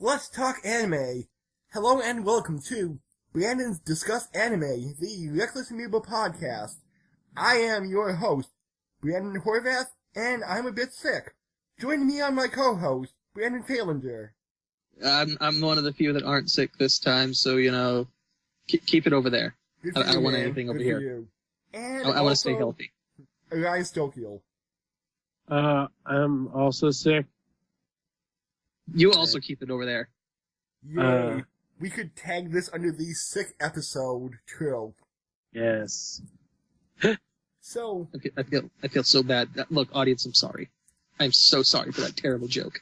Let's talk anime. Hello and welcome to Brandon's Discuss Anime, the Reckless Amoeba podcast. I am your host, Brandon Horvath, and I'm a bit sick. Joining me on my co-host, Brandon Falinger. I'm one of the few that aren't sick this time, so, keep it over there. I don't want anything over here. And I want to stay healthy. Elias Tokyo. I'm also sick. You also keep it over there. Yay. We could tag this under the sick episode trope. Yes. So... I feel so bad. Look, audience, I'm sorry. I'm so sorry for that terrible joke.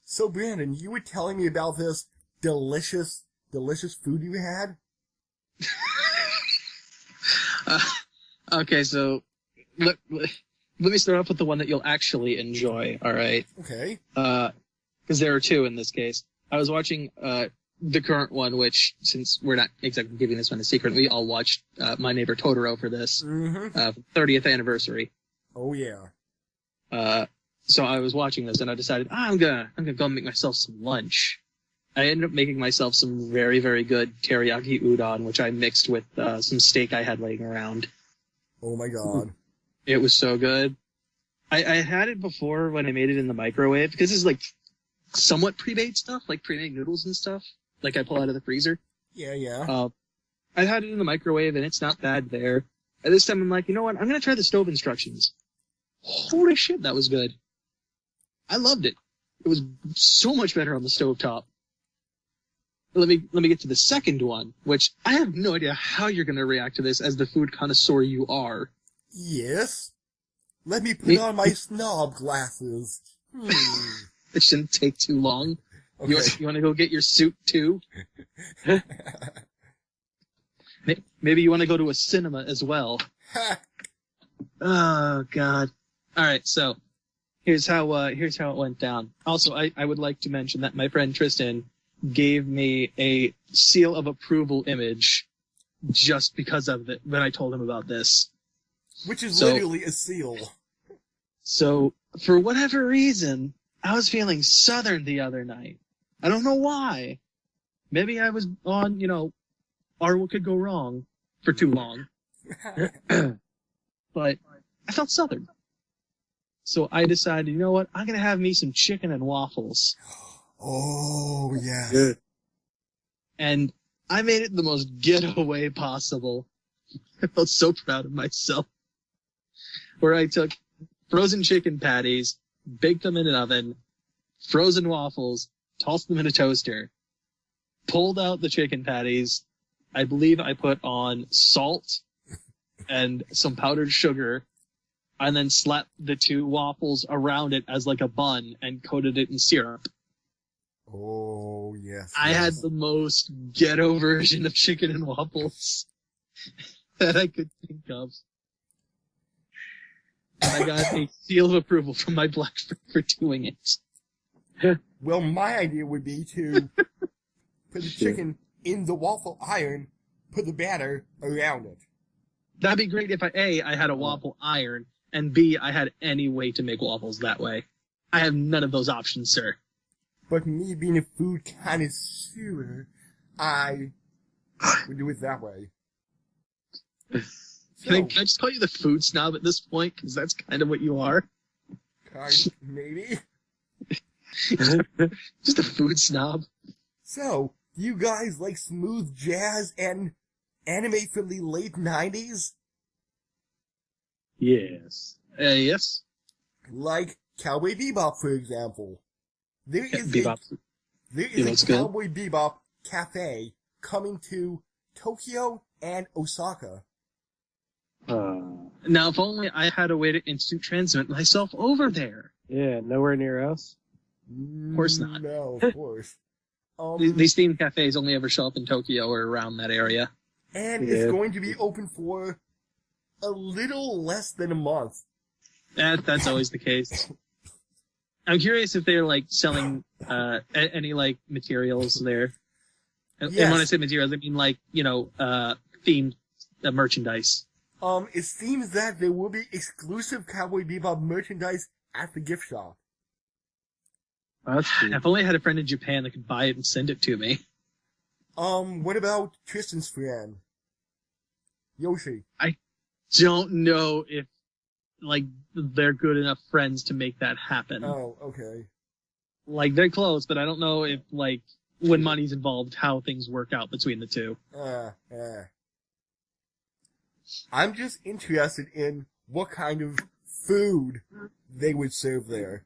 So, Brandon, you were telling me about this delicious food you had? Okay, so let me start off with the one that you'll actually enjoy, alright? Okay. Because there are two in this case. I was watching the current one, which, since we're not exactly giving this one a secret, we all watched My Neighbor Totoro for this 30th anniversary. Oh, yeah. So I was watching this, and I decided, I'm gonna go make myself some lunch. I ended up making myself some very, very good teriyaki udon, which I mixed with some steak I had laying around. Oh my god. It was so good. I had it before when I made it in the microwave, because it's like somewhat pre-made stuff, like pre-made noodles and stuff, like I pull out of the freezer. Yeah. I had it in the microwave, and it's not bad there. And this time I'm like, you know what, I'm gonna try the stove instructions. Holy shit, that was good. I loved it. It was so much better on the stovetop. Let me get to the second one, which I have no idea how you're going to react to this as the food connoisseur you are. Yes? Let me put on my snob glasses. It shouldn't take too long. Okay. You want to go get your suit too? Maybe you want to go to a cinema as well. Oh, God. All right, so here's how it went down. Also, I would like to mention that my friend Tristan gave me a seal of approval image just because of it when I told him about this. Which is literally a seal. So, for whatever reason, I was feeling southern the other night. I don't know why. Maybe I was on, or what could go wrong for too long. But I felt southern. So I decided, you know what? I'm going to have me some chicken and waffles. Oh, yes. Good. And I made it the most getaway possible. I felt so proud of myself. Where I took frozen chicken patties, baked them in an oven, frozen waffles, tossed them in a toaster, pulled out the chicken patties. I believe I put on salt and some powdered sugar, and then slapped the two waffles around it as like a bun and coated it in syrup. Oh, yes. I had the most ghetto version of chicken and waffles that I could think of. And I got a seal of approval from my black friend for doing it. Well, my idea would be to put the chicken in the waffle iron, put the batter around it. That'd be great if I had a waffle iron, and B, I had any way to make waffles that way. I have none of those options, sir. But me being a food connoisseur, I would do it that way. Can I just call you the food snob at this point? Because that's kind of what you are. Maybe. Just a food snob. So, do you guys like smooth jazz and anime from the late 90s? Yes. Yes. Like Cowboy Bebop, for example. There is Bebop. a Cowboy Bebop cafe coming to Tokyo and Osaka. Now, if only I had a way to instant transmit myself over there. Yeah, nowhere near us. Of course not. No, of course. These themed cafes only ever show up in Tokyo or around that area. And it's going to be open for a little less than a month. That's always the case. I'm curious if they're like selling any like materials there. Yes. And when I say materials, I mean like themed merchandise. It seems that there will be exclusive Cowboy Bebop merchandise at the gift shop. That's cool. If only I had a friend in Japan that could buy it and send it to me. What about Tristan's friend? Yoshi. Don't know if, like, they're good enough friends to make that happen. Oh, okay. Like, they're close, but I don't know if, like, when money's involved, how things work out between the two. I'm just interested in what kind of food they would serve there.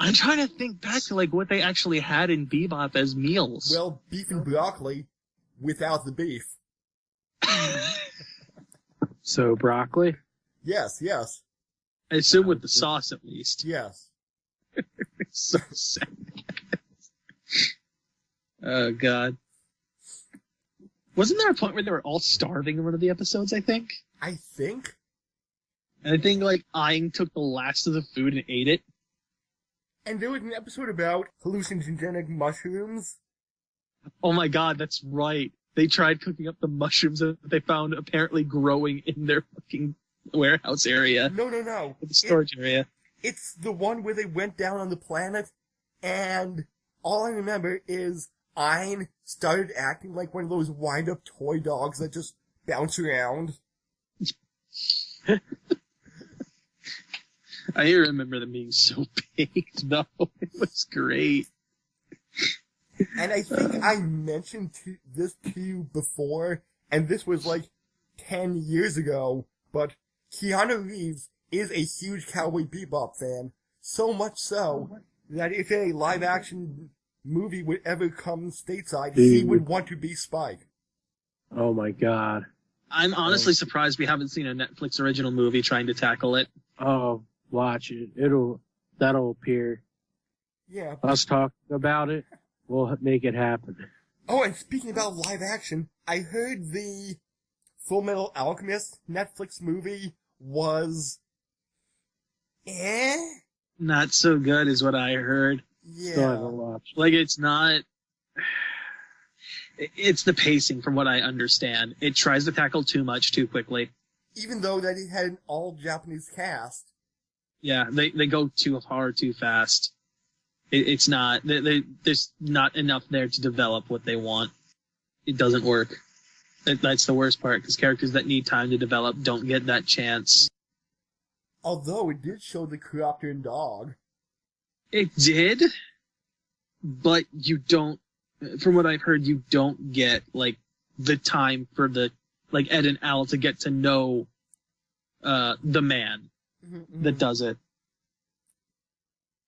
I'm trying to think back to, like, what they actually had in Bebop as meals. Well, beef and broccoli without the beef. So broccoli? Yes. I assume with the sauce, at least. Yes. It's so sad. Oh, God. Wasn't there a point where they were all starving in one of the episodes, I think? I think? And I think, like, Aang took the last of the food and ate it. And there was an episode about hallucinogenic mushrooms. Oh my God, that's right. They tried cooking up the mushrooms that they found apparently growing in their fucking warehouse area. No. The storage area. It's the one where they went down on the planet, and all I remember is Ayn started acting like one of those wind-up toy dogs that just bounce around. I remember them being so baked, though. It was great. And I think I mentioned this to you before, and this was like 10 years ago, but Keanu Reeves is a huge Cowboy Bebop fan, so much so that if a live-action movie would ever come stateside, he would want to be Spike. Oh my God. I'm honestly surprised we haven't seen a Netflix original movie trying to tackle it. Oh, watch it. That'll appear. Yeah. Us talking about it, we'll make it happen. Oh, and speaking about live action, I heard the Full Metal Alchemist Netflix movie was Not so good is what I heard. Still Yeah. haven't watched. Like, it's not... It's the pacing, from what I understand. It tries to tackle too much too quickly. Even though that it had an all-Japanese cast. Yeah, they go too hard too fast. It's not... There's not enough there to develop what they want. It doesn't work. That's the worst part, because characters that need time to develop don't get that chance. Although it did show the Chiropteran dog. It did, but you don't... From what I've heard, you don't get, like, the time for the, like, Ed and Al to get to know the man that does it.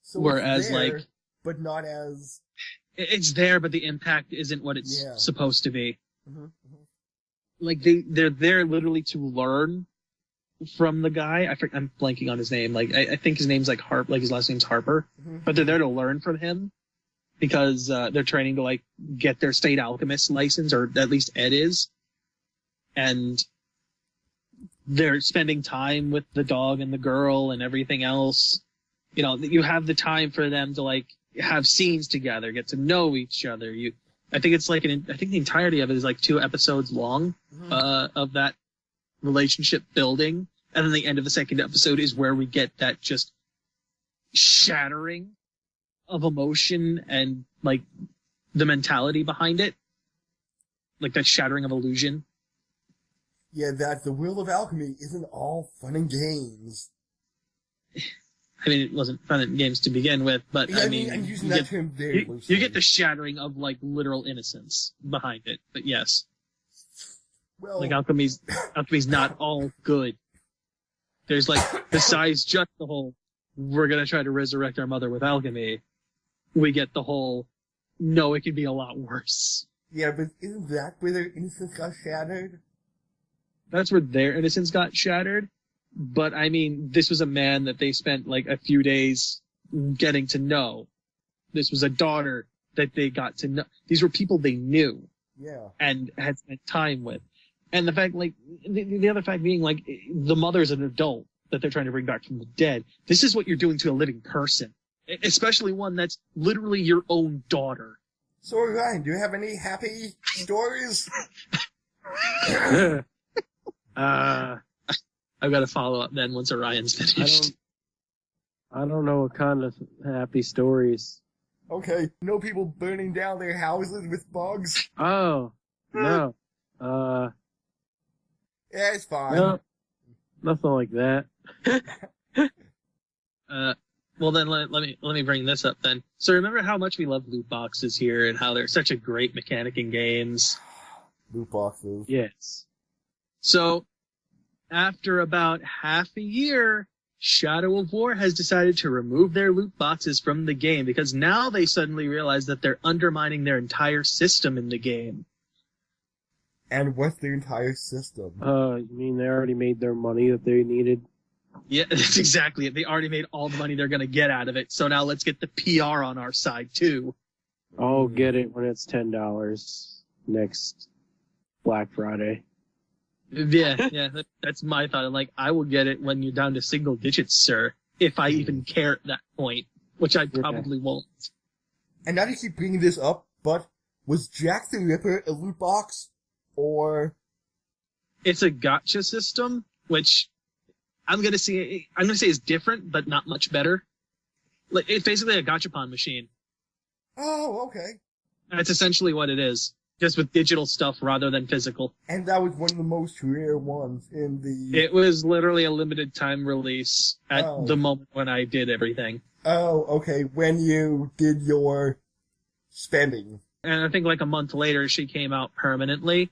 So Whereas, it's there, like... but not as... It's there, but the impact isn't what it's supposed to be. Mm-hmm. Like, they're there literally to learn from the guy. I'm blanking on his name. Like, I think his name's, like, his last name's Harper. Mm-hmm. But they're there to learn from him. Because they're training to, like, get their state alchemist license, or at least Ed is. And they're spending time with the dog and the girl and everything else. You know, you have the time for them to, like, have scenes together, get to know each other. I think it's like, I think the entirety of it is like 2 episodes long, of that relationship building. And then the end of the second episode is where we get that just shattering of emotion and, like, the mentality behind it. Like, that shattering of illusion. Yeah, that the world of alchemy isn't all fun and games. I mean, it wasn't fun and games to begin with, but Yeah, I mean... I'm using that term very loosely. You get the shattering of, like, literal innocence behind it, but yes. Well, Like, alchemy's not all good. There's, like, besides just the whole, we're gonna try to resurrect our mother with alchemy, we get the whole, no, it can be a lot worse. yeah, but isn't that where their innocence got shattered? That's where their innocence got shattered. But, I mean, this was a man that they spent, like, a few days getting to know. This was a daughter that they got to know. These were people they knew. Yeah. And had spent time with. And the fact, like, the other fact being, like, the mother's an adult that they're trying to bring back from the dead. This is what you're doing to a living person. Especially one that's literally your own daughter. So, Ryan, do you have any happy stories? I've got to follow up then once Orion's finished. I don't know what kind of happy stories. Okay, no people burning down their houses with bugs? Oh, no. Yeah, it's fine. No, nothing like that. Well then let me bring this up then. So remember how much we love loot boxes here and how they're such a great mechanic in games? Loot boxes. Yes. So after about half a year, Shadow of War has decided to remove their loot boxes from the game because now they suddenly realize that they're undermining their entire system in the game. And what's their entire system? You mean they already made their money that they needed? Yeah, that's exactly it. They already made all the money they're going to get out of it. So now let's get the PR on our side too. I'll get it when it's $10 next Black Friday. Yeah, that's my thought. I'm like, I will get it when you're down to single digits, sir, if I even care at that point, which I probably won't. And not to keep bringing this up, but was Jack the Ripper a loot box? Or... It's a gotcha system, which I'm gonna say is different, but not much better. Like, it's basically a gachapon machine. Oh, okay. That's essentially what it is, just with digital stuff rather than physical. And that was one of the most rare ones in the... It was literally a limited time release at the moment when I did everything. Oh, okay, when you did your spending. And I think like a month later she came out permanently,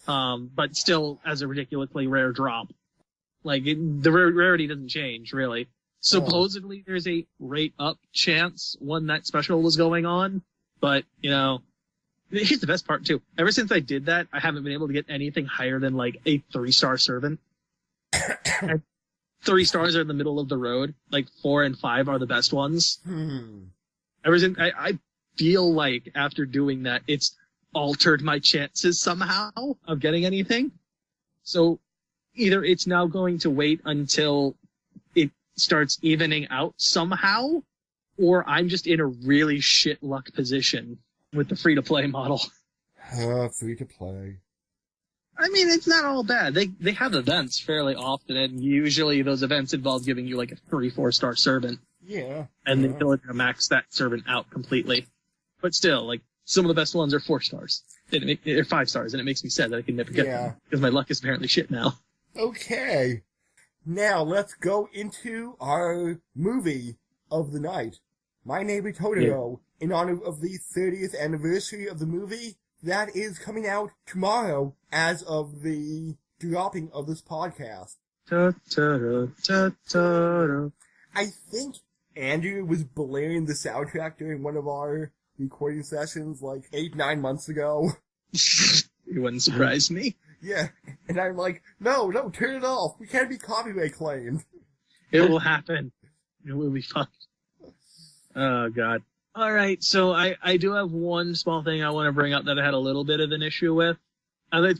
but still as a ridiculously rare drop. Like, the rarity doesn't change, really. Supposedly there's a rate up chance when that special was going on, but, you know, here's the best part too. Ever since I did that, I haven't been able to get anything higher than like a 3-star servant. 3 stars are in the middle of the road. Like 4 and 5 are the best ones. Ever since I feel like after doing that, it's altered my chances somehow of getting anything. So either it's now going to wait until it starts evening out somehow, or I'm just in a really shit luck position with the free-to-play model. Free-to-play. I mean, it's not all bad. They have events fairly often, and usually those events involve giving you like a 3-4 star servant. Yeah. And then they'll max that servant out completely. But still, like, some of the best ones are 4 stars. They're 5 stars, and it makes me sad that I can never get them. Because my luck is apparently shit now. Okay. Now, let's go into our movie of the night. My Neighbor Totoro, in honor of the 30th anniversary of the movie, that is coming out tomorrow as of the dropping of this podcast. Totoro, Totoro. I think Andrew was blaring the soundtrack during one of our recording sessions like 8-9 months ago. It wouldn't surprise me. Yeah, and I'm like, no, turn it off. We can't be copyright claimed. It will happen. It will be fun. Oh, God. All right, so I do have one small thing I want to bring up that I had a little bit of an issue with. I'm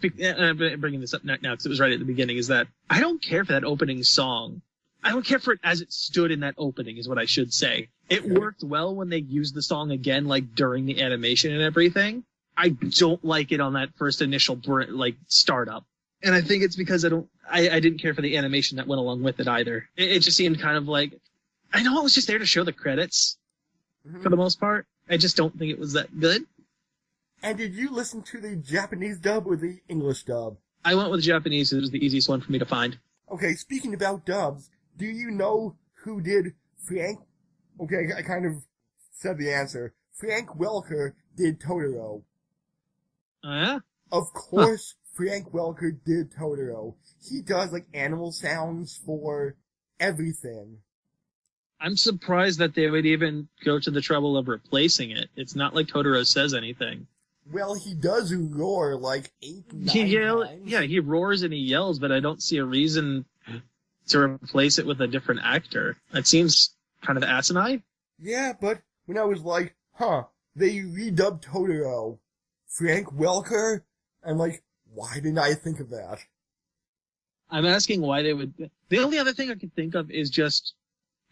bringing this up now because it was right at the beginning, is that I don't care for that opening song. I don't care for it as it stood in that opening, is what I should say. It worked well when they used the song again, like, during the animation and everything. I don't like it on that first initial, startup. And I think it's because I didn't care for the animation that went along with it either. It just seemed kind of like, I know it was just there to show the credits, for the most part. I just don't think it was that good. And did you listen to the Japanese dub or the English dub? I went with Japanese. It was the easiest one for me to find. Okay, speaking about dubs, do you know who did Frank? Okay, I kind of said the answer. Frank Welker did Totoro. Oh, yeah? Of course, Frank Welker did Totoro. He does, like, animal sounds for everything. I'm surprised that they would even go to the trouble of replacing it. It's not like Totoro says anything. Well, he does roar like 8-9 times. Yeah, he roars and he yells, but I don't see a reason to replace it with a different actor. That seems kind of asinine. Yeah, but when I was like, they redubbed Totoro. Frank Welker? I'm like, why didn't I think of that? I'm asking why they would... The only other thing I can think of is just,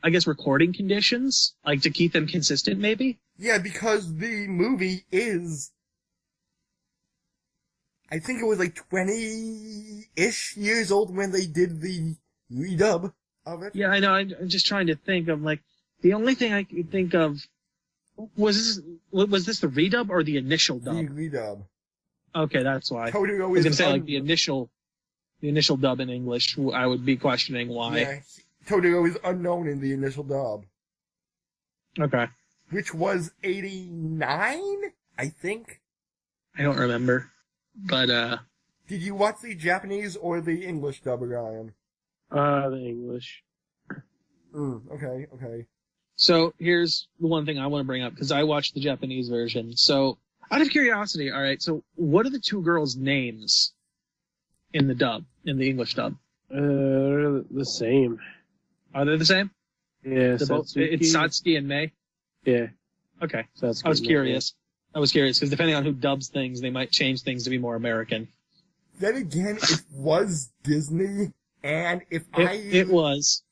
I guess, recording conditions, like to keep them consistent, maybe? Yeah, because the movie is, I think it was like 20-ish years old when they did the redub. of it. Yeah, I know. I'm just trying to think of like the only thing I could think of was this the redub or the initial dub? The redub. Okay, that's why. Totoro I was is gonna say like the initial dub in English. I would be questioning why. Yeah, Totoro is unknown in the initial dub, Okay, which was 89, I think. I don't remember, but Did you watch the Japanese or the English dub, Ryan? The English. Okay. so here's the one thing I want to bring up because I watched the Japanese version. So out of curiosity, all right. So what are the two girls' names in the English dub? The same. Are they the same? Yeah, They're both, it's Satsuki and Mei. Yeah, Okay, Satsuki. I was curious. Because depending on who dubs things, they might change things to be more American. Then again, it was Disney, and It was.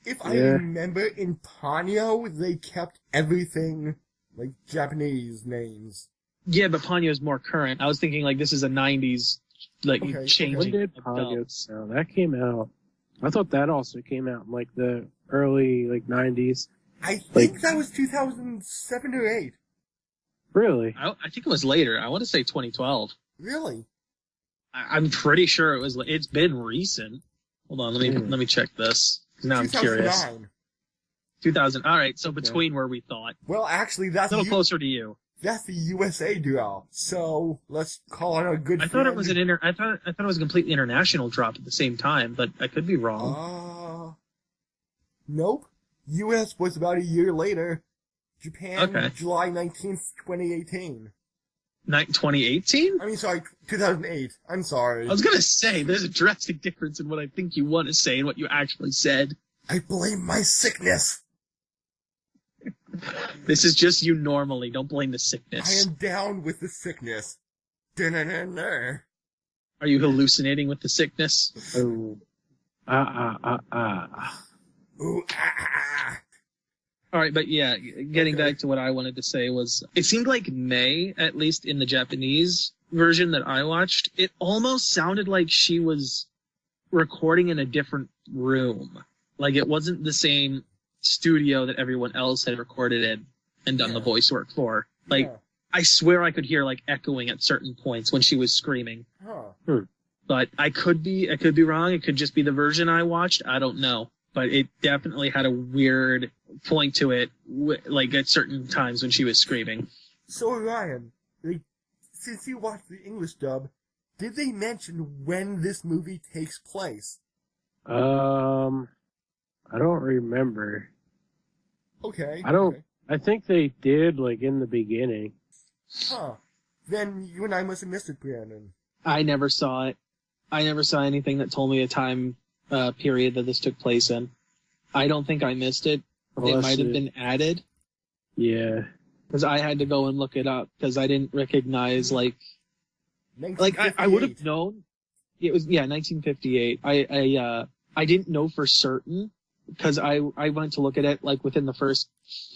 If I remember, in Ponyo, they kept everything like Japanese names. Yeah, but Ponyo is more current. I was thinking like this is a 90s, like changing. When did Ponyo sound? That came out. I thought that also came out in like the early 90s. I think that was 2007 or 8. Really? I think it was later. I want to say 2012. Really? I'm pretty sure it was. It's been recent. Hold on, let me check this. Now I'm curious. 2000. All right, so between where we thought. Well, actually, that's a little closer to you. That's the USA duo. So let's call it a good. I thought it was I thought it was a completely international drop at the same time, but I could be wrong. Nope. US was about a year later. Japan, July 19th, 2018. 2018? I mean, sorry, 2008. I'm sorry. I was gonna say, there's a drastic difference in what I think you want to say and what you actually said. I blame my sickness. This is just you normally. Don't blame the sickness. I am down with the sickness. Da-na-na-na. Are you hallucinating with the sickness? Oh. Ooh, ah. All right, but yeah, getting back to what I wanted to say was, it seemed like Mei, at least in the Japanese version that I watched, it almost sounded like she was recording in a different room. Like it wasn't the same studio that everyone else had recorded in and done the voice work for. Like, I swear I could hear like echoing at certain points when she was screaming. But I could be wrong. It could just be the version I watched. I don't know. But it definitely had a weird point to it, like at certain times when she was screaming. So Ryan, since you watched the English dub, did they mention when this movie takes place? I don't remember. Okay. I think they did, like, in the beginning. Then you and I must have missed it, Brandon. I never saw it. I never saw anything that told me a time period that this took place in. I don't think I missed it. It might have been added. Yeah. Because I had to go and look it up because I didn't recognize I would have known. It was 1958. I didn't know for certain because I went to look at it like within the first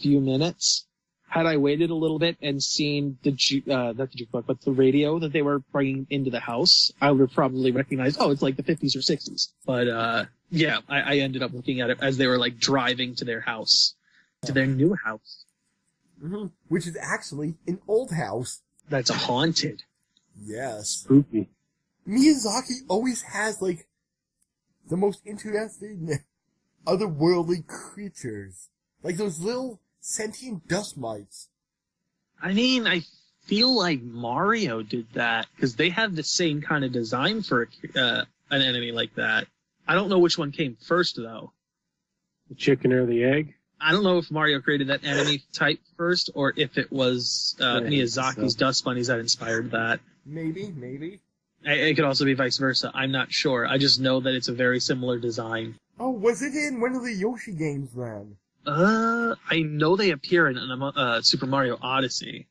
few minutes. Had I waited a little bit and seen not the jukebox, but the radio that they were bringing into the house, I would have probably recognized, it's like the 50s or 60s. But, I ended up looking at it as they were like driving to their house, to their new house. Mm-hmm. Which is actually an old house. That's haunted. Yes. Spooky. Miyazaki always has, like, the most interesting otherworldly creatures. Like those little sentient dust mites. I mean, I feel like Mario did that because they have the same kind of design for an enemy like that. I don't know which one came first though. The chicken or the egg? I don't know if Mario created that enemy type first or if it was Miyazaki's dust bunnies that inspired that. Maybe. It could also be vice versa. I'm not sure. I just know that it's a very similar design. Oh, was it in one of the Yoshi games then? I know they appear in Super Mario Odyssey.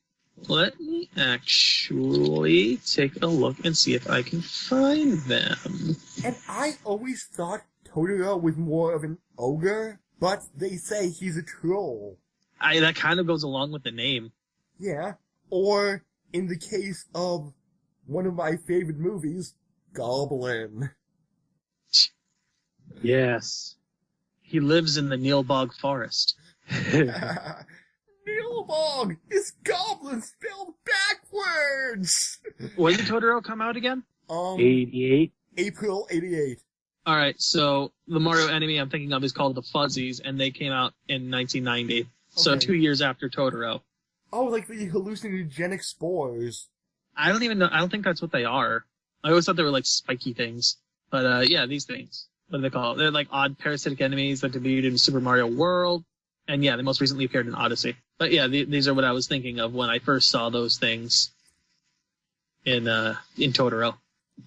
Let me actually take a look and see if I can find them. And I always thought Totoro was more of an ogre, but they say he's a troll. That kind of goes along with the name. Yeah. Or, in the case of one of my favorite movies, Goblin. Yes. He lives in the Nilbog forest. Nilbog! This goblin spelled backwards! When did Totoro come out again? 88. April 88. Alright, so the Mario enemy I'm thinking of is called the Fuzzies, and they came out in 1990. So Okay. 2 years after Totoro. Oh, like the hallucinogenic spores. I don't even know, I don't think that's what they are. I always thought they were like spiky things. But yeah, these things. What do they call it? They're like odd parasitic enemies that debuted in Super Mario World. And yeah, they most recently appeared in Odyssey. But yeah, these are what I was thinking of when I first saw those things in Totoro.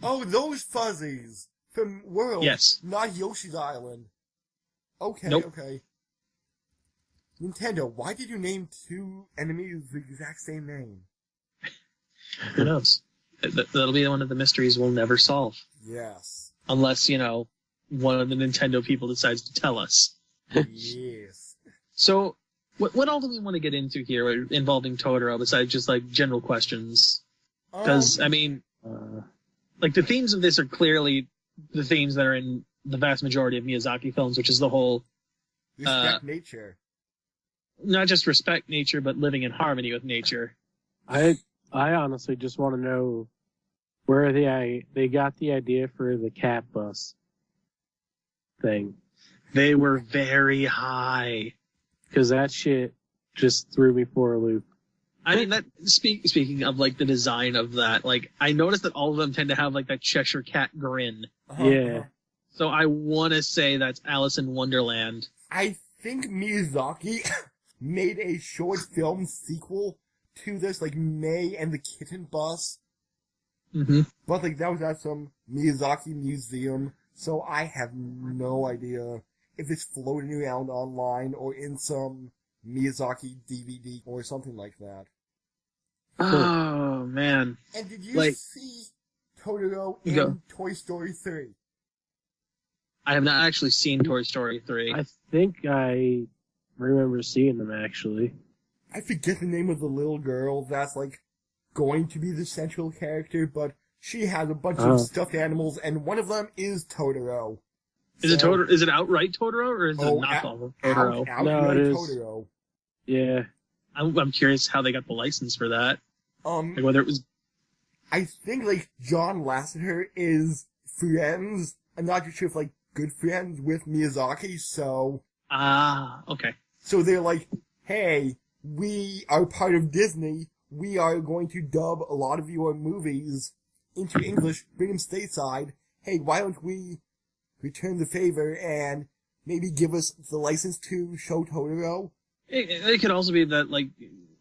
Oh, those fuzzies from World. Yes. Not Yoshi's Island. Okay, Nope. okay. Nintendo, why did you name two enemies the exact same name? Who knows? That'll be one of the mysteries we'll never solve. Yes. Unless, one of the Nintendo people decides to tell us. Yes. So, what all do we want to get into here involving Totoro besides just, like, general questions? Because, I mean, like, the themes of this are clearly the themes that are in the vast majority of Miyazaki films, which is the whole, respect nature. not just respect nature, but living in harmony with nature. I honestly just want to know where they got the idea for the cat bus thing. They were very high. Because that shit just threw me for a loop. I mean, speaking of, like, the design of that, like, I noticed that all of them tend to have, like, that Cheshire Cat grin. Yeah. So I want to say that's Alice in Wonderland. I think Miyazaki made a short film sequel to this, like May and the Kitten Bus. Mm-hmm. But, like, that was at some Miyazaki museum, so I have no idea if it's floating around online or in some Miyazaki DVD or something like that. Oh, man. And did you Like- see Totoro in Go. Toy Story 3? I have not actually seen Toy Story 3. I think I remember seeing them, actually. I forget the name of the little girl that's, like, going to be the central character, but she has a bunch Oh. of stuffed animals, and one of them is Totoro. Is it Totoro? Is it outright Totoro, or is it a knockoff of Totoro? No, it is. Totoro. Yeah. I'm curious how they got the license for that. Like, whether it was... I think, like, John Lasseter is friends, I'm not too sure if, like, good friends with Miyazaki, so... okay. So they're like, hey, we are part of Disney, we are going to dub a lot of your movies into English, bring them stateside, hey, why don't we return the favor and maybe give us the license to show Totoro? It could also be that, like,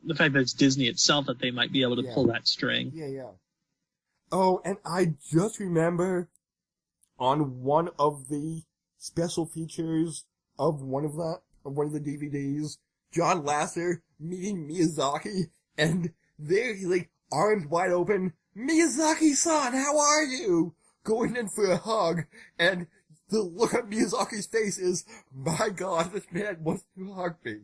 the fact that it's Disney itself that they might be able to Yeah. pull that string. Yeah. Oh, and I just remember on one of the special features of one of the DVDs, John Lasseter meeting Miyazaki, and there he's like, arms wide open, Miyazaki-san, how are you? Going in for a hug, and the look on Miyazaki's face is, my god, this man wants to hug me.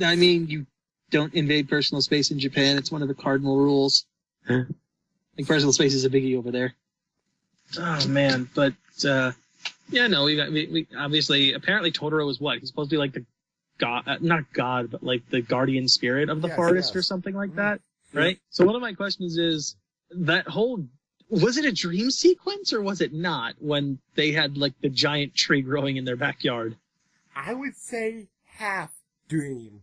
I mean, you don't invade personal space in Japan. It's one of the cardinal rules. Like, personal space is a biggie over there. Oh, man. But, yeah, no, we obviously, apparently Totoro is what? He's supposed to be like the god, not god, but like the guardian spirit of the Yes, forest yes. or something like that, right? So one of my questions is, that whole, was it a dream sequence or was it not when they had like the giant tree growing in their backyard? I would say half dream.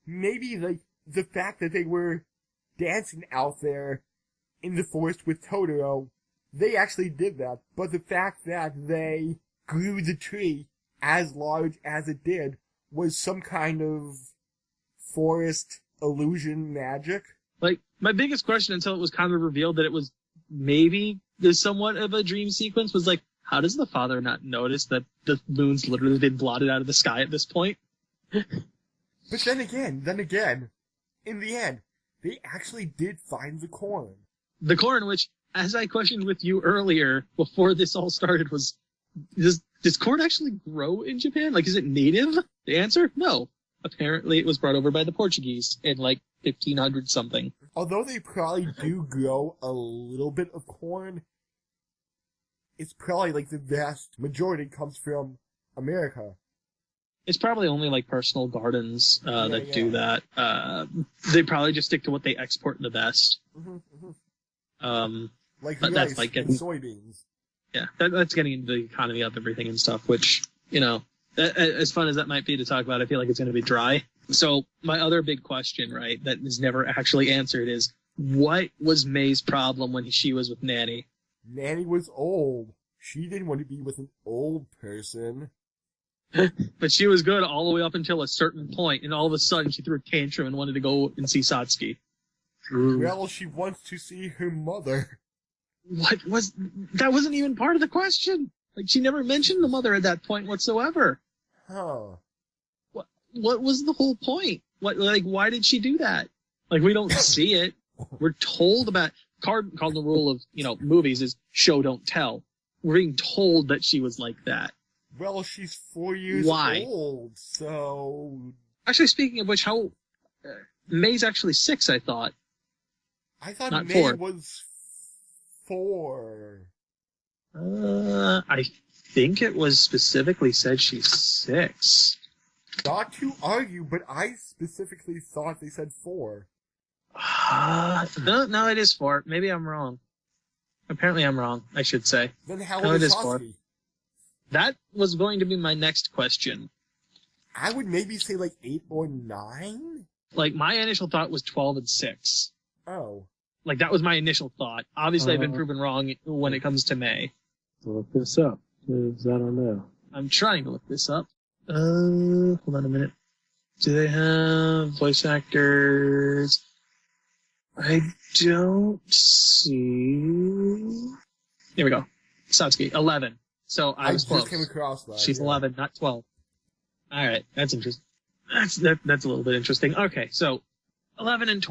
Maybe like the fact that they were dancing out there in the forest with Totoro, they actually did that. But the fact that they grew the tree as large as it did was some kind of forest illusion magic. Like, my biggest question until it was kind of revealed that it was maybe there's somewhat of a dream sequence was like, how does the father not notice that the moon's literally been blotted out of the sky at this point? But then again, in the end, they actually did find the corn. The corn, which, as I questioned with you earlier, before this all started, was, does corn actually grow in Japan? Like, is it native? The answer? No. Apparently it was brought over by the Portuguese in, like, 1500 something. Although they probably do grow a little bit of corn, it's probably like the vast majority comes from America. It's probably only like personal gardens that do Yeah. that. They probably just stick to what they export the best. Like But rice that's like and getting, soybeans. yeah, that's getting into the economy of everything and stuff, which, as fun as that might be to talk about, I feel like it's going to be dry. So my other big question, right, that is never actually answered is, what was May's problem when she was with Nanny? Nanny was old. She didn't want to be with an old person. But she was good all the way up until a certain point, and all of a sudden she threw a tantrum and wanted to go and see Satsuki. Well, she wants to see her mother. That wasn't even part of the question. Like, she never mentioned the mother at that point whatsoever. Huh. What was the whole point? Why did she do that? Like, we don't see it. We're told about, cardinal rule of, movies is show, don't tell. We're being told that she was like that. Well, she's 4 years old, so... Actually, speaking of which, how... May's actually 6, I thought. I thought Not May 4. was 4. I think it was specifically said she's 6. Not to argue, but I specifically thought they said 4. No, it is 4. Maybe I'm wrong. Apparently I'm wrong, I should say. Then how No, old it is is 4. Satsuki? That was going to be my next question. I would maybe say like 8 or 9? Like, my initial thought was 12 and 6. Oh. Like, that was my initial thought. Obviously, I've been proven wrong when it comes to May. Look this up, because I don't know. I'm trying to look this up. Hold on a minute. Do they have voice actors? I don't see... Here we go. Satsuki, 11. So I was just close. came across that. She's 11, not 12. Alright, that's interesting. That's a little bit interesting. Okay, so 11 and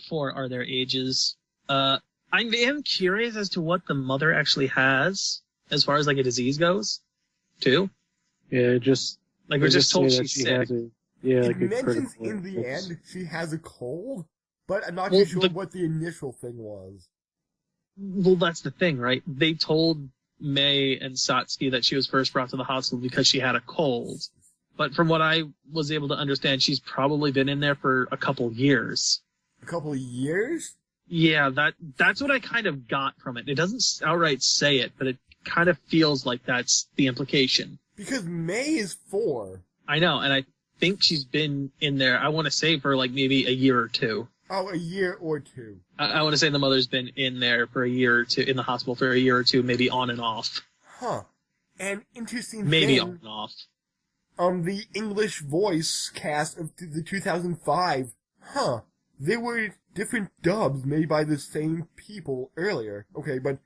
4 are their ages. I am curious as to what the mother actually has, as far as like a disease goes, too. Yeah, like we're just told say that she's she sick. has a, It a mentions critical in the illness. end she has a cold, but I'm not Well, too sure what the initial thing was. Well, that's the thing, right? They told May and Satsuki that she was first brought to the hospital because she had a cold. But from what I was able to understand, she's probably been in there for a couple years. A couple of years? Yeah, that's what I kind of got from it. It doesn't outright say it, but it kind of feels like that's the implication. Because May is 4. I know, and I think she's been in there, I want to say, for like maybe a year or 2. Oh, a year or 2. I want to say the mother's been in there for a year or 2, in the hospital for a year or 2, maybe on and off. Huh. And interesting Maybe thing, on and off. the English voice cast of the 2005, there were different dubs made by the same people earlier. Okay, but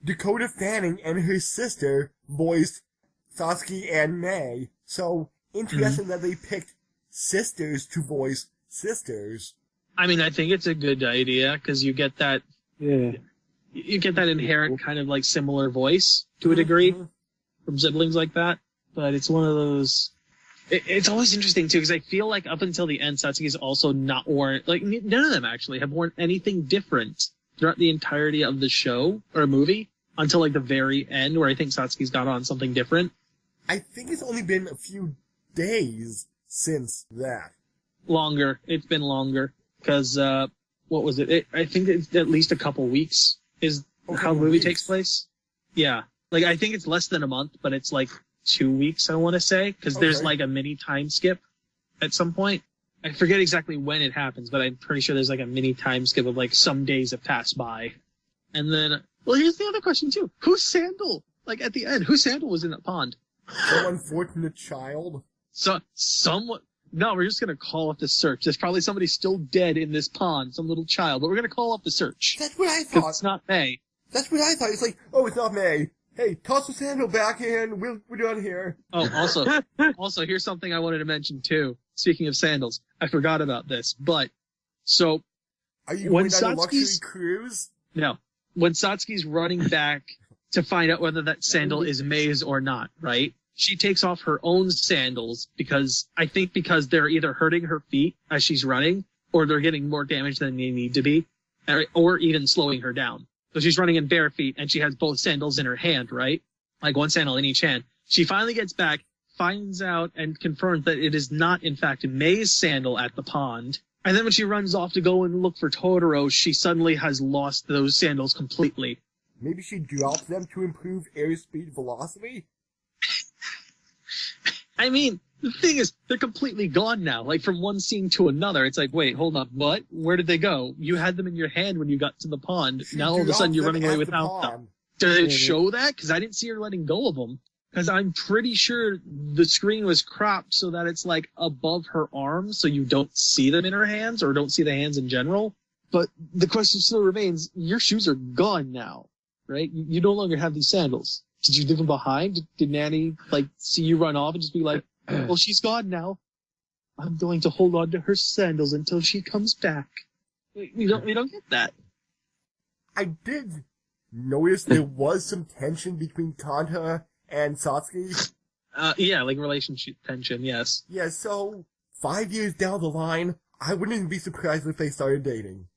Dakota Fanning and her sister voiced Satsuki and May. So, interesting that they picked sisters to voice sisters. I mean, I think it's a good idea, because you get that Yeah. you get that inherent kind of like similar voice to a degree from siblings like that. But it's one of those. It's always interesting too, because I feel like up until the end, Satsuki's also not worn, like none of them actually have worn anything different throughout the entirety of the show or movie until like the very end, where I think Satsuki's got on something different. I think it's only been a few days since that. Longer. It's been longer, because what was it? I think it's at least a couple weeks is how the movie takes place. Yeah, like I think it's less than a month, but it's like 2 weeks, I want to say, because there's like a mini time skip at some point. I forget exactly when it happens, but I'm pretty sure there's like a mini time skip of like some days have passed by. And then, well, here's the other question too. Whose sandal? Like at the end, whose sandal was in that pond? Some unfortunate child. So, someone, no, we're just going to call off the search. There's probably somebody still dead in this pond, some little child, but we're going to call off the search. That's what I 'Cause thought. it's not May. That's what I thought. It's like, oh, it's not May. Hey, toss the sandal back in. We're done here. Oh, also, here's something I wanted to mention too. Speaking of sandals, I forgot about this, but, so, Are you when going on a luxury Satsuki's- cruise? no, when Satsuki's running back to find out whether that sandal is May's or not, right? She takes off her own sandals because they're either hurting her feet as she's running, or they're getting more damage than they need to be, or even slowing her down. So she's running in bare feet, and she has both sandals in her hand, right? Like one sandal in each hand. She finally gets back, finds out, and confirms that it is not, in fact, May's sandal at the pond. And then when she runs off to go and look for Totoro, she suddenly has lost those sandals completely. Maybe she dropped them to improve airspeed velocity? I mean, the thing is, they're completely gone now. Like, from one scene to another, it's like, wait, hold on, what? Where did they go? You had them in your hand when you got to the pond. Now all of a sudden you're running away without them. Did it show that? Because I didn't see her letting go of them. Because I'm pretty sure the screen was cropped so that it's, like, above her arms, so you don't see them in her hands, or don't see the hands in general. But the question still remains, your shoes are gone now, right? You no longer have these sandals. Did you leave them behind? Did Nanny, like, see you run off and just be like, well, she's gone now. I'm going to hold on to her sandals until she comes back. We don't get that. I did notice there was some tension between Kanta and Satsuki. Yeah, like relationship tension, yes. Yeah, so 5 years down the line, I wouldn't even be surprised if they started dating.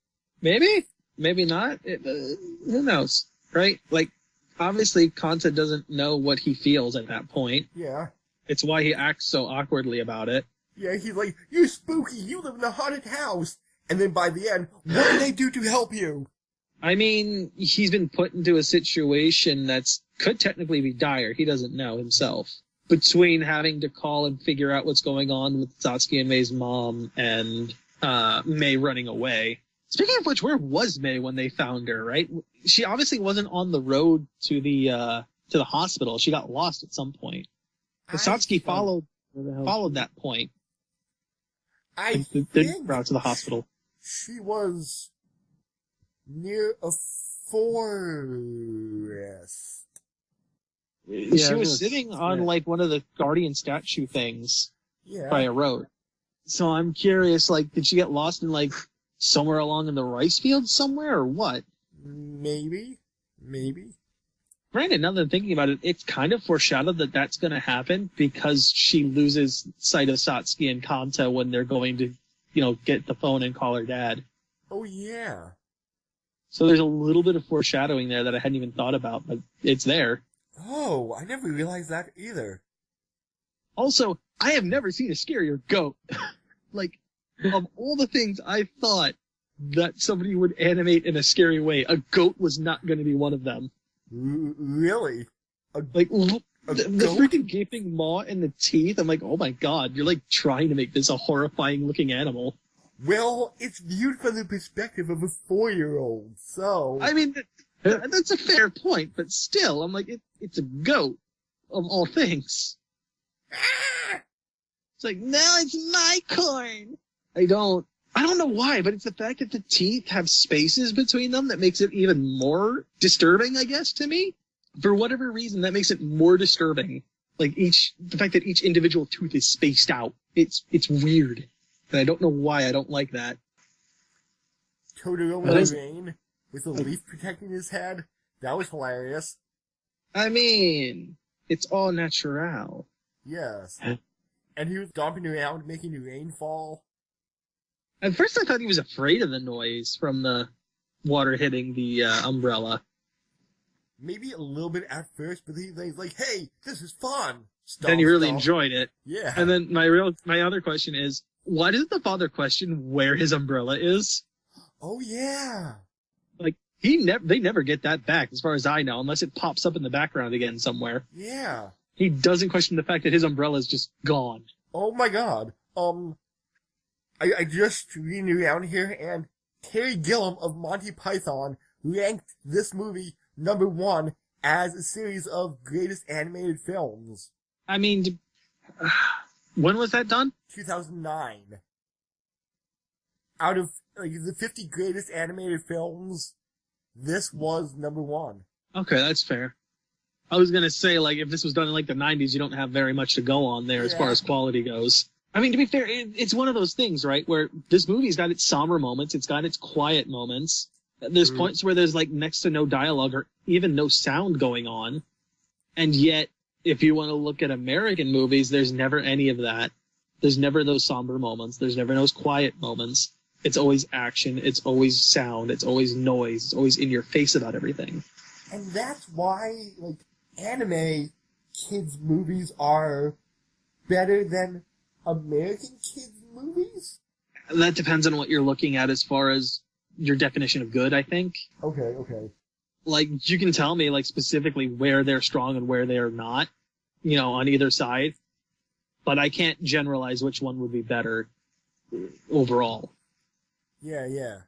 Maybe, maybe not. Who knows, right? Like, obviously, Kanta doesn't know what he feels at that point. Yeah. It's why he acts so awkwardly about it. Yeah, he's like, "You're spooky, you live in a haunted house." And then by the end, what can they do to help you? I mean, he's been put into a situation that's could technically be dire. He doesn't know himself. Between having to call and figure out what's going on with Satsuki and May's mom and May running away. Speaking of which, where was May when they found her, right? She obviously wasn't on the road to the hospital. She got lost at some point. Satsuki followed that point. I the think route to the hospital. She was near a forest. She was sitting on like one of the Guardian statue things by a road. So I'm curious, like, did she get lost in like somewhere along in the rice field somewhere or what? Maybe. Granted, now that I'm thinking about it, it's kind of foreshadowed that that's going to happen because she loses sight of Satsuki and Kanta when they're going to, get the phone and call her dad. Oh, yeah. So there's a little bit of foreshadowing there that I hadn't even thought about, but it's there. Oh, I never realized that either. Also, I have never seen a scarier goat. Like, of all the things I thought that somebody would animate in a scary way, a goat was not going to be one of them. Really? The freaking gaping maw and the teeth. I'm like, oh my god, you're like trying to make this a horrifying looking animal. Well, it's viewed from the perspective of a 4-year-old, so... I mean, that's a fair point, but still, I'm like, it's a goat, of all things. It's like, no, it's my corn! I don't know why, but it's the fact that the teeth have spaces between them that makes it even more disturbing, I guess, to me. For whatever reason, that makes it more disturbing. Like the fact that each individual tooth is spaced out. It's weird. And I don't know why I don't like that. Totoro in the rain, with a leaf protecting his head. That was hilarious. I mean, it's all natural. Yes. And he was stomping around, making the rain fall. At first I thought he was afraid of the noise from the water hitting the umbrella. Maybe a little bit at first, but he's like, "Hey, this is fun." Then he really enjoyed it. Yeah. And then my other question is, why doesn't the father question where his umbrella is? Oh yeah. Like they never get that back, as far as I know, unless it pops up in the background again somewhere. Yeah. He doesn't question the fact that his umbrella is just gone. Oh my god. I just reading around here, and Terry Gilliam of Monty Python ranked this movie number 1 as a series of greatest animated films. I mean, when was that done? 2009. Out of the 50 greatest animated films, this was number 1. Okay, that's fair. I was gonna say, like, if this was done in like the 90s, you don't have very much to go on there as far as quality goes. I mean, to be fair, it's one of those things, right, where this movie's got its somber moments, it's got its quiet moments. There's points where there's, like, next to no dialogue or even no sound going on. And yet, if you want to look at American movies, there's never any of that. There's never those somber moments. There's never those quiet moments. It's always action. It's always sound. It's always noise. It's always in your face about everything. And that's why, like, anime kids' movies are better than American kids' movies? That depends on what you're looking at as far as your definition of good, I think. Okay. Like, you can tell me, like, specifically where they're strong and where they're not, on either side. But I can't generalize which one would be better overall. Yeah.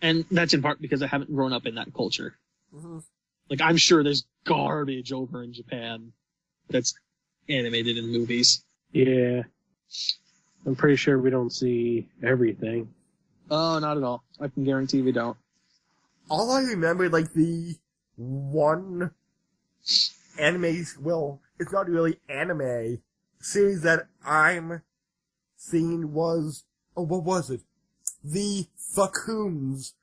And that's in part because I haven't grown up in that culture. Mm-hmm. Like, I'm sure there's garbage over in Japan that's animated in movies. Yeah. I'm pretty sure we don't see everything. Oh, not at all. I can guarantee we don't. All I remember, like, the one anime, well, it's not really anime, series that I'm seeing was, what was it? The Fakuns,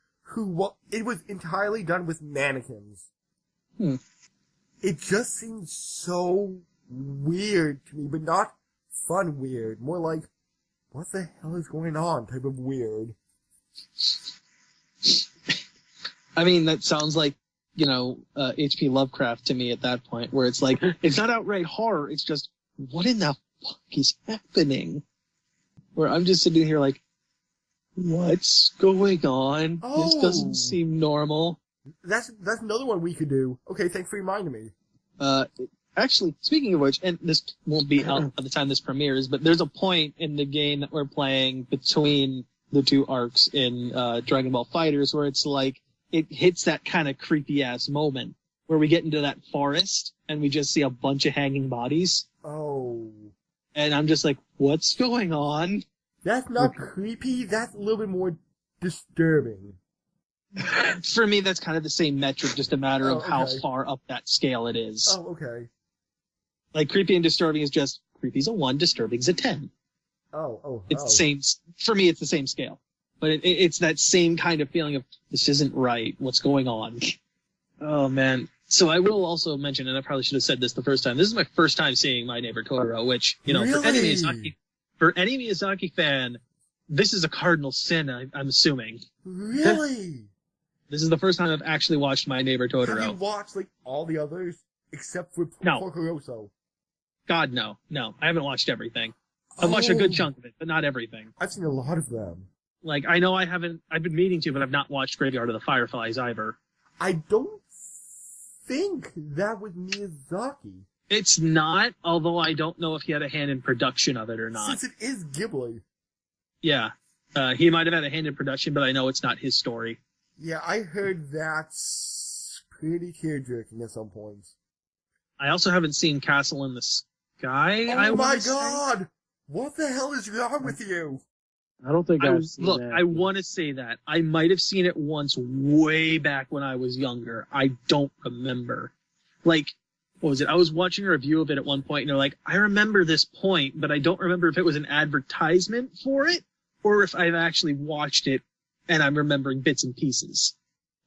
it was entirely done with mannequins. It just seems so weird to me, but not fun weird. More like, what the hell is going on type of weird. I mean, that sounds like, H.P. Lovecraft to me at that point, where it's like, it's not outright horror, it's just, what in the fuck is happening? Where I'm just sitting here like, what's going on? Oh. This doesn't seem normal. That's another one we could do. Okay, thanks for reminding me. Actually, speaking of which, and this won't be out by the time this premieres, but there's a point in the game that we're playing between the two arcs in Dragon Ball FighterZ where it's like, it hits that kind of creepy-ass moment where we get into that forest and we just see a bunch of hanging bodies. Oh. And I'm just like, what's going on? That's not creepy, that's a little bit more disturbing. For me, that's kind of the same metric, just a matter of how okay. far up that scale it is. Oh, okay. Like, creepy and disturbing is just, creepy's a 1, disturbing's a 10. It's the same, for me, it's the same scale. But it's that same kind of feeling of, this isn't right, what's going on? Oh, man. So I will also mention, and I probably should have said this the first time, this is my first time seeing My Neighbor Totoro, which, Really? for any Miyazaki fan, this is a cardinal sin, I'm assuming. Really? This is the first time I've actually watched My Neighbor Totoro. Have you watched, like, all the others? Except for No. Porco Rosso? God, no. No, I haven't watched everything. I've watched a good chunk of it, but not everything. I've seen a lot of them. Like, I know I've been meaning to, but I've not watched Graveyard of the Fireflies either. I don't think that was Miyazaki. It's not, although I don't know if he had a hand in production of it or not. Since it is Ghibli. Yeah. He might have had a hand in production, but I know it's not his story. Yeah, I heard that's pretty tear-jerking at some points. I also haven't seen Castle in the Sky. Oh my god! What the hell is wrong with you? I don't think I've seen Look, that. I want to say that. I might have seen it once way back when I was younger. I don't remember. Like, what was it? I was watching a review of it at one point, and they're like, I remember this point, but I don't remember if it was an advertisement for it, or if I've actually watched it, and I'm remembering bits and pieces.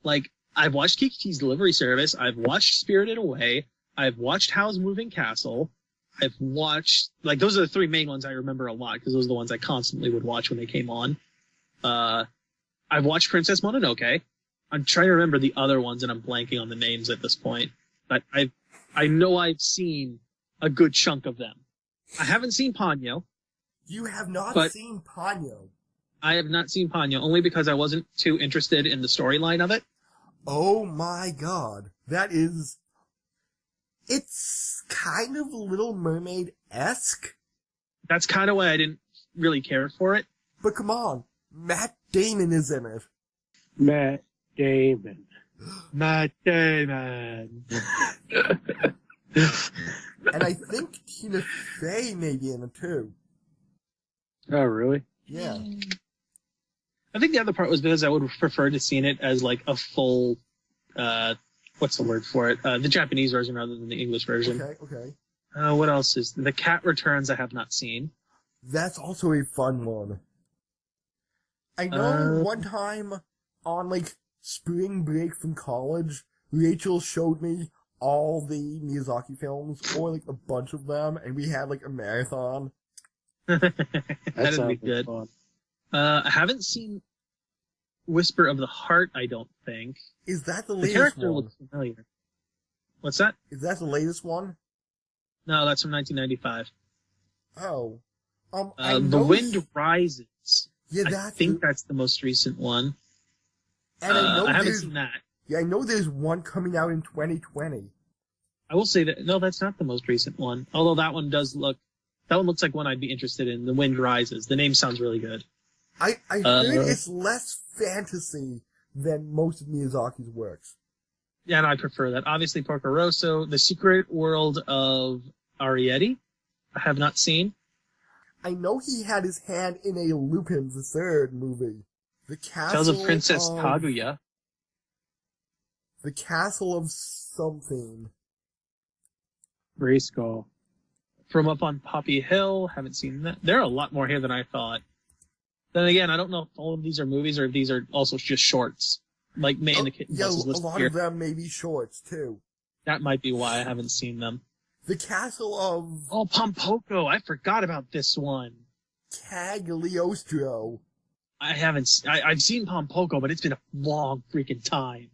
Like, I've watched Kiki's Delivery Service, I've watched Spirited Away, I've watched Howl's Moving Castle, I've watched, like, those are the three main ones I remember a lot, because those are the ones I constantly would watch when they came on. I've watched Princess Mononoke. I'm trying to remember the other ones, and I'm blanking on the names at this point. But I know I've seen a good chunk of them. I haven't seen Ponyo. You have not seen Ponyo. I have not seen Ponyo, only because I wasn't too interested in the storyline of it. Oh my god. It's kind of Little Mermaid-esque. That's kind of why I didn't really care for it. But come on, Matt Damon is in it. Matt Damon. Matt Damon. And I think Tina Fey may be in it too. Oh, really? Yeah. I think the other part was because I would have preferred to seen it as like a full, what's the word for it? The Japanese version rather than the English version. Okay. What else is The Cat Returns? I have not seen. That's also a fun one. I know one time on like spring break from college, Rachel showed me all the Miyazaki films, or like a bunch of them, and we had like a marathon. That'd be good. Fun. I haven't seen Whisper of the Heart, I don't think. Is that the The latest character one? looks familiar. What's that? Is that the latest one? No, that's from 1995. Oh. I The know Wind Rises. Yeah, I think that's the most recent one. And I haven't seen that. Yeah, I know there's one coming out in 2020. I will say that, no, that's not the most recent one. Although that one looks like one I'd be interested in. The Wind Rises. The name sounds really good. I heard it's less fantasy than most of Miyazaki's works. Yeah, and I prefer that. Obviously, Porco Rosso, The Secret World of Arrietty, I have not seen. I know he had his hand in a Lupin the Third movie. The Castle Tales of Princess Kaguya. The Castle of something. Grayskull. From Up on Poppy Hill, haven't seen that. There are a lot more here than I thought. Then again, I don't know if all of these are movies or if these are also just shorts. Like May and the Kitten Yeah, Bus is a listed lot here. of them may be shorts, too. That might be why I haven't seen them. The Castle of Oh, Pompoko! I forgot about this one. Cagliostro. I've seen Pompoko, but it's been a long freaking time.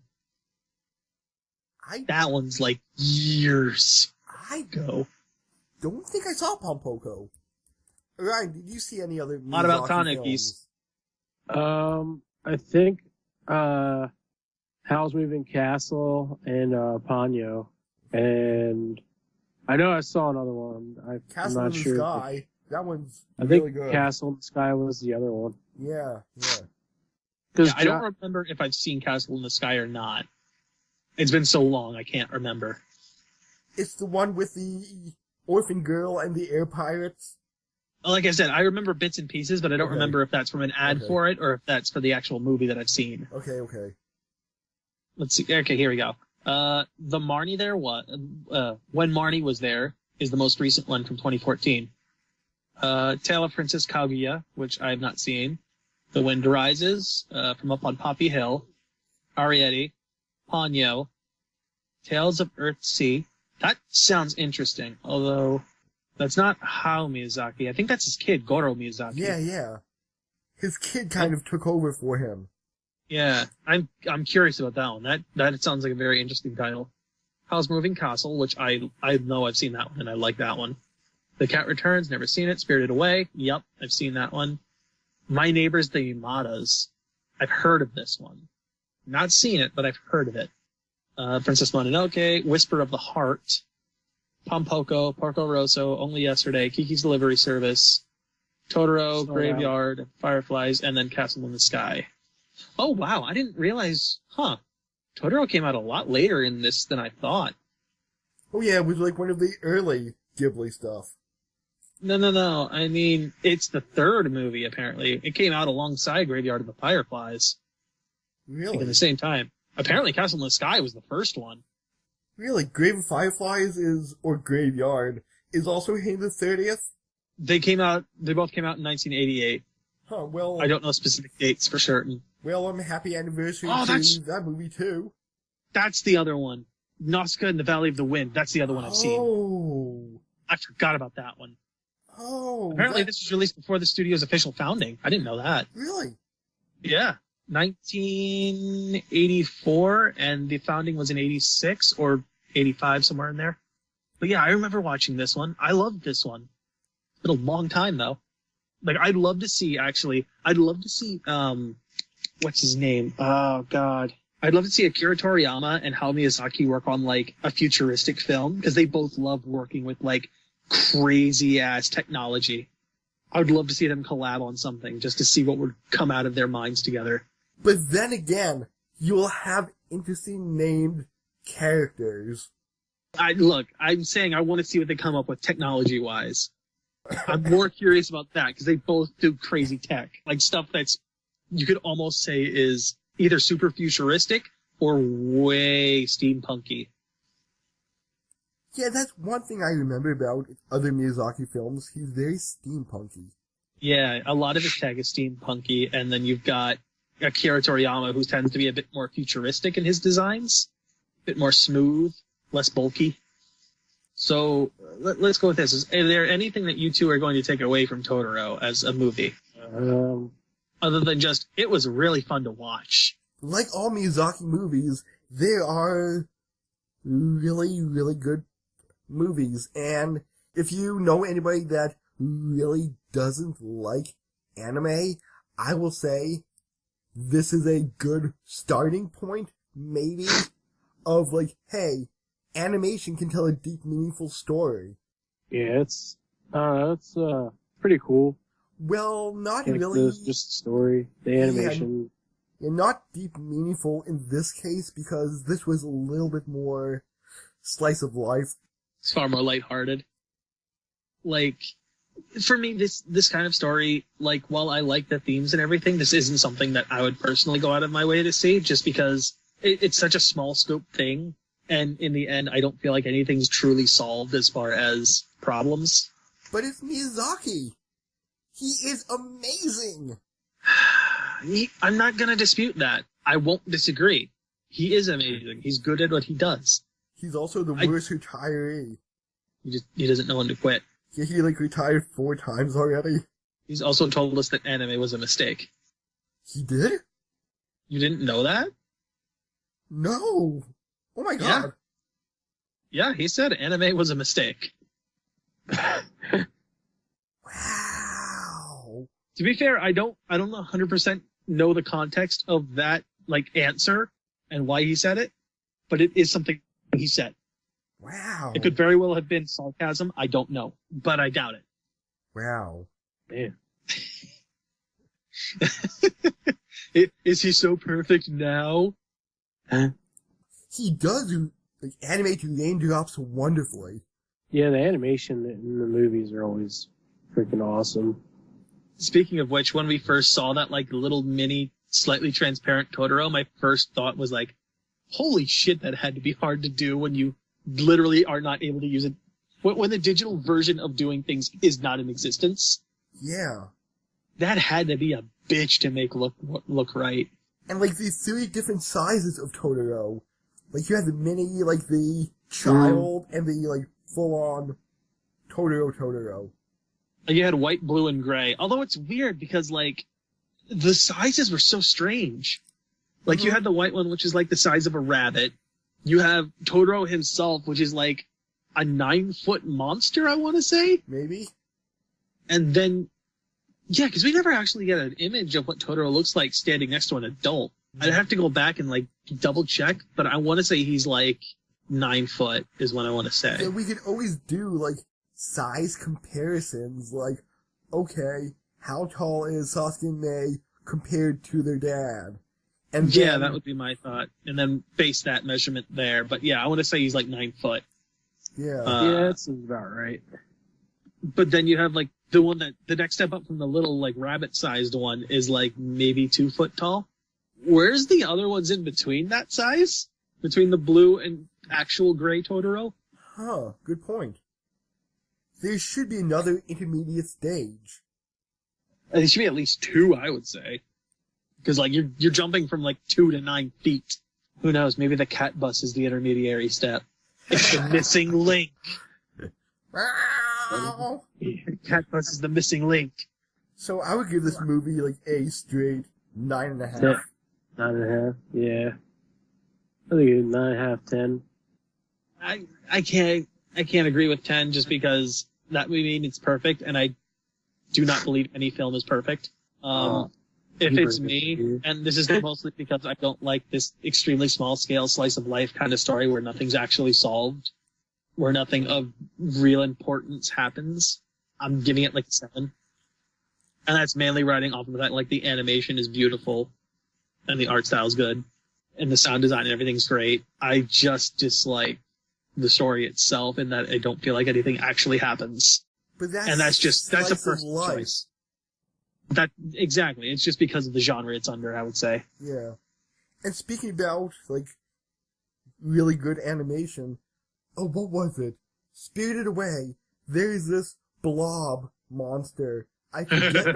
That one's like years I ago. don't think I saw Pompoko. Ryan, did you see any other What about Miyazaki Tanekis? films? I think Howl's Moving Castle and Ponyo, and I know I saw another one. I'm Castle not in the sure. Sky. That one's I really think good. Castle in the Sky was the other one. Yeah. Yeah, I don't remember if I've seen Castle in the Sky or not. It's been so long, I can't remember. It's the one with the orphan girl and the air pirates. Like I said, I remember bits and pieces, but I don't Okay. remember if that's from an ad Okay. for it or if that's for the actual movie that I've seen. Okay. Let's see. Okay, here we go. The Marnie there, When Marnie Was There is the most recent one from 2014. Tale of Princess Kaguya, which I have not seen. The Wind Rises, from Up on Poppy Hill. Arrietty. Ponyo. Tales of Earthsea. That sounds interesting, although that's not Hayao Miyazaki. I think that's his kid, Goro Miyazaki. Yeah. His kid kind of took over for him. Yeah, I'm curious about that one. That sounds like a very interesting title. Howl's Moving Castle, which I know I've seen that one and I like that one. The Cat Returns, never seen it. Spirited Away, yep, I've seen that one. My Neighbors the Yamadas, I've heard of this one. Not seen it, but I've heard of it. Princess Mononoke, Whisper of the Heart, Pompoko, Porco Rosso, Only Yesterday, Kiki's Delivery Service, Totoro, Graveyard, Fireflies, and then Castle in the Sky. Oh, wow, I didn't realize, Totoro came out a lot later in this than I thought. Oh yeah, it was like one of the early Ghibli stuff. No. I mean, it's the third movie, apparently. It came out alongside Graveyard of the Fireflies. Really? Like at the same time. Apparently Castle in the Sky was the first one. Really? Grave of Fireflies or Graveyard, is also hitting the 30th? They both came out in 1988. Huh, well... I don't know specific dates for certain. Well, happy anniversary Oh, to that movie, too. That's the other one. Nausicaa in the Valley of the Wind. That's the other one I've seen. Oh. I forgot about that one. Oh. Apparently this was released before the studio's official founding. I didn't know that. Really? Yeah. 1984, and the founding was in 86 or 85, somewhere in there. But yeah, I remember watching this one. I loved this one. It's been a long time, though. Like, I'd love to see, what's his name? Oh, God. I'd love to see Akira Toriyama and Hayao Miyazaki work on, like, a futuristic film, because they both love working with, like, crazy-ass technology. I would love to see them collab on something, just to see what would come out of their minds together. But then again, you'll have interesting named characters. I'm saying I want to see what they come up with technology-wise. I'm more curious about that, because they both do crazy tech. Like, stuff that's, you could almost say is either super futuristic or way steampunky. Yeah, that's one thing I remember about other Miyazaki films. He's very steampunky. Yeah, a lot of his tech is steampunky, and then you've got Akira Toriyama, who tends to be a bit more futuristic in his designs, a bit more smooth, less bulky. So let's go with this. Is there anything that you two are going to take away from Totoro as a movie? other than just, it was really fun to watch. Like all Miyazaki movies, they are really, really good movies. And if you know anybody that really doesn't like anime, I will say this is a good starting point, maybe, of like, hey, animation can tell a deep, meaningful story. Yeah, it's pretty cool. Well, not Like really. just the story, the animation. Yeah, not deep, meaningful in this case, because this was a little bit more slice of life. It's far more lighthearted. Like, for me, this kind of story, like, while I like the themes and everything, this isn't something that I would personally go out of my way to see, just because it's such a small scope thing, and in the end, I don't feel like anything's truly solved as far as problems. But it's Miyazaki. He is amazing. I'm not gonna dispute that. I won't disagree. He is amazing. He's good at what he does. He's also the worst retiree. He doesn't know when to quit. Yeah, he retired 4 times already. He's also told us that anime was a mistake. He did? You didn't know that? No. Oh my god. Yeah, he said anime was a mistake. Wow. To be fair, I don't 100% know the context of that, answer and why he said it, but it is something he said. Wow. It could very well have been sarcasm. I don't know, but I doubt it. Wow. Man. Is he so perfect now? He does animate raindrops wonderfully. Yeah, the animation in the movies are always freaking awesome. Speaking of which, when we first saw that little mini, slightly transparent Totoro, my first thought was holy shit, that had to be hard to do when you literally are not able to use it. When the digital version of doing things is not in existence. Yeah. That had to be a bitch to make look right. And these 3 different sizes of Totoro. You have the mini, the child, and the full-on Totoro. You had white, blue, and gray. Although it's weird because, the sizes were so strange. You had the white one, which is the size of a rabbit. You have Totoro himself, which is a 9-foot monster, I want to say? Maybe. And then, yeah, because we never actually get an image of what Totoro looks like standing next to an adult. I'd have to go back and double check, but I want to say he's 9 foot is what I want to say. Yeah, we could always do size comparisons. Okay, how tall is Sasuke and Mei compared to their dad? And yeah, that would be my thought, and then base that measurement there. But yeah, I want to say he's 9 foot. Yeah, yeah, that seems about right. But then you have the one the next step up from the little rabbit-sized one is maybe 2 foot tall. Where's the other ones in between that size? Between the blue and actual gray Totoro? Huh, good point. There should be another intermediate stage. There should be at least 2, I would say. Because you're jumping from 2 to 9 feet. Who knows? Maybe the cat bus is the intermediary step. It's the missing link. Cat bus is the missing link. So I would give this movie a straight 9.5. 9.5, yeah. I think it's 9.5, 10. I can't agree with 10 just because that would mean it's perfect, and I do not believe any film is perfect. If it's me, and this is mostly because I don't like this extremely small scale slice of life kind of story where nothing's actually solved, where nothing of real importance happens, I'm giving it a 7. And that's mainly riding off of that, the animation is beautiful, and the art style's good, and the sound design and everything's great. I just dislike the story itself in that I don't feel like anything actually happens. But that's a personal choice. Exactly. It's just because of the genre it's under, I would say. Yeah. And speaking about, really good animation, oh, what was it? Spirited Away. There's this blob monster. I forget,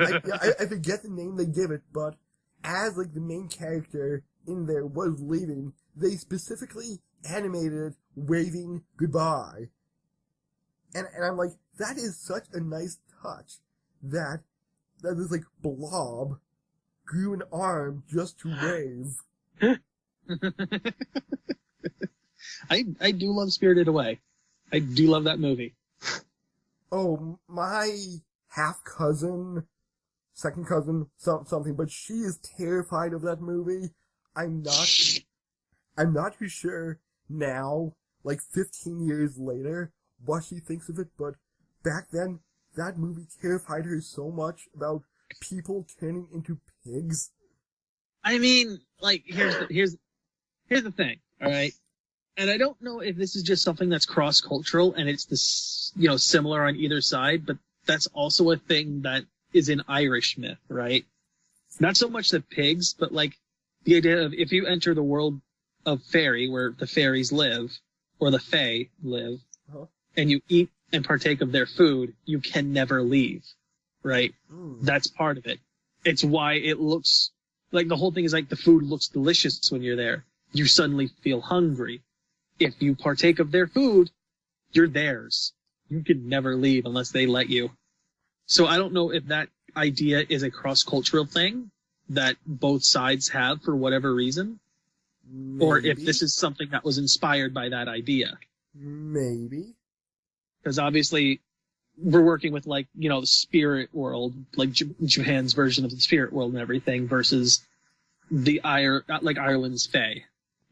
I forget the name they give it, but as, the main character in there was leaving, they specifically animated waving goodbye. And I'm that is such a nice touch that this blob grew an arm just to wave. I do love Spirited Away. I do love that movie. Oh, my half-cousin, second cousin, something, but she is terrified of that movie. I'm not too sure now, like 15 years later, what she thinks of it, but back then, that movie terrified her so much about people turning into pigs. I mean, like, here's the thing, alright? And I don't know if this is just something that's cross-cultural and it's this, similar on either side, but that's also a thing that is in Irish myth, right? Not so much the pigs, but like the idea of if you enter the world of fairy, where the fairies live, or the fae live, and you eat and partake of their food, you can never leave, right? That's part of it. It's why it looks, like the whole thing is like the food looks delicious when you're there. You suddenly feel hungry. If you partake of their food, you're theirs. You can never leave unless they let you. So I don't know if that idea is a cross-cultural thing that both sides have for whatever reason, Maybe. or if this is something that was inspired by that idea. Maybe. Because obviously we're working with like, the spirit world, like Japan's version of the spirit world and everything versus the Ireland's fae.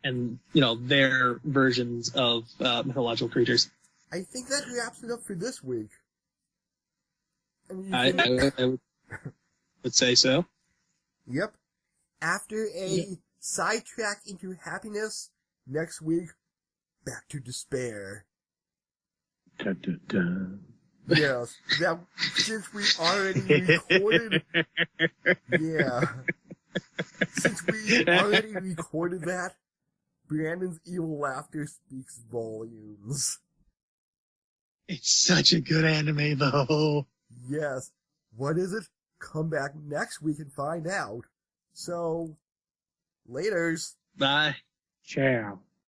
And, their versions of mythological creatures. I think that wraps it up for this week. I would say so. Yep. After a sidetrack into happiness, next week, back to despair. Dun, dun, dun. Yes. Now, since we already recorded... Yeah. Since we already recorded that, Brandon's evil laughter speaks volumes. It's such a good anime, though. Yes. What is it? Come back next week and find out. So, laters. Bye. Ciao.